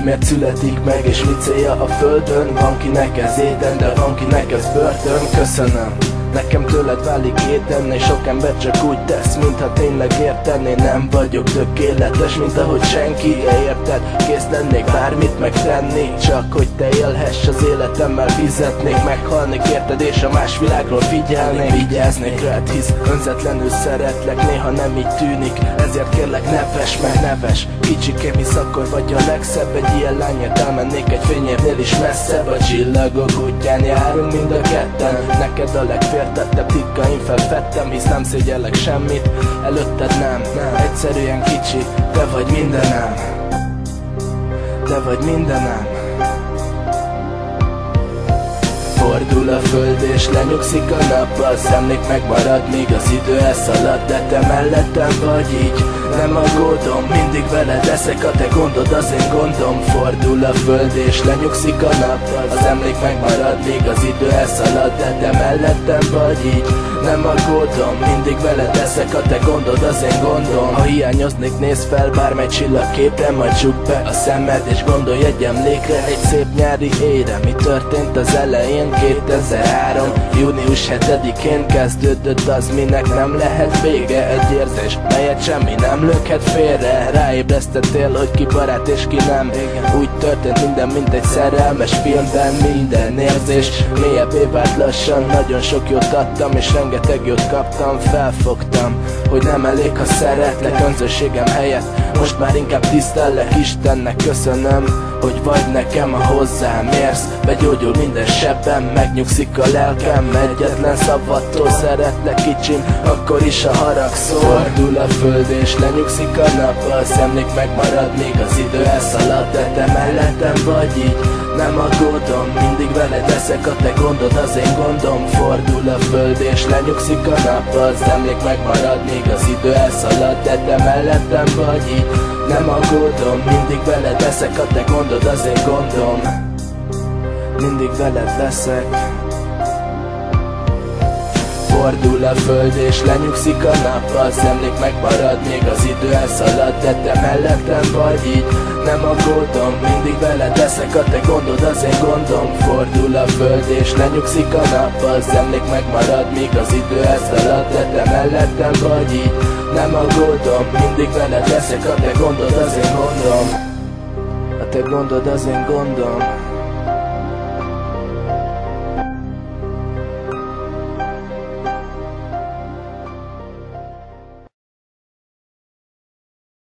miért születik meg és mi célja a földön. Van kinek ez éden, de van kinek ez börtön. Köszönöm, nekem tőled válik éten, és sok ember csak úgy tesz, mintha tényleg értené. Nem vagyok tökéletes, mint ahogy senki, érted? Kész lennék bármit megtenni, csak hogy te élhess az életemmel. Fizetnék, meghalnék érted, és a más világról figyelnék. Vigyáznék rád, hisz önzetlenül szeretlek, néha nem így tűnik, ezért kérlek neves meg neves. Kicsikém, hisz akkor vagy a legszebb, egy ilyen lányért elmennék egy fényévnél is messzebb. A csillagok útján járunk mind a ketten, neked a legféltettebb tikkaim felfedtem, hisz nem szégyellek semmit, előtted nem, egyszerűen kicsi, te vagy mindenem, te vagy mindenem. Fordul a föld és lenyugszik a nap, az emlék megmarad, míg az idő elszalad, de te mellettem vagy így, nem aggódom, mindig veled leszek, a te gondod az én gondom. Fordul a föld és lenyugszik a nap, az emlék megmarad, míg az idő elszalad, de te mellettem vagy így, nem aggódom, mindig veled leszek, a te gondod az én gondom. Ha hiányoznék, nézz fel bármely csillagképre, majd csukd be a szemed és gondolj egy emlékre, egy szép nyári éjre. Mi történt az elején? 2003. június 7-én kezdődött az, minek nem lehet vége. Egy érzés, melyet semmi nem lökhet félre. Ráébresztettél, hogy ki barát és ki nem. Úgy történt minden, mint egy szerelmes filmben. Minden érzés mélyebbé vált lassan. Nagyon sok jót adtam és rengeteg jót kaptam. Felfogtam, hogy nem elég, ha szeretlek önzőségem helyett. Most már inkább tisztellek, Istennek köszönöm, hogy vagy nekem, ha hozzám érsz. Begyógyul minden sebben, megnyugszik a lelkem. Egyetlen szavattól szeretlek kicsim, akkor is a haragszol. Fordul a föld és lenyugszik a nap, az emlék megmarad, míg az idő elszalad, de te mellettem vagy így, nem aggódom, mindig veled leszek, a te gondod az én gondom. Fordul a föld és lenyugszik a nap, az emlék megmarad, míg az idő elszalad, de te mellettem vagy így, nem aggódom, mindig veled leszek, a te gondod az én gondom. Mindig veled leszek. Fordul a föld és lenyugszik a nap, az emlék megmarad, még az idő elszalad, de te mellettem vagy így, nem aggódom, mindig veled leszek, a te gondod az én gondom. Fordul a föld és lenyugszik a nap, az emlék megmarad, míg az idő elszalad, de te mellettem vagy így, nem aggódom, mindig veled leszek, a te gondod az én gondom. A te gondod az én gondom.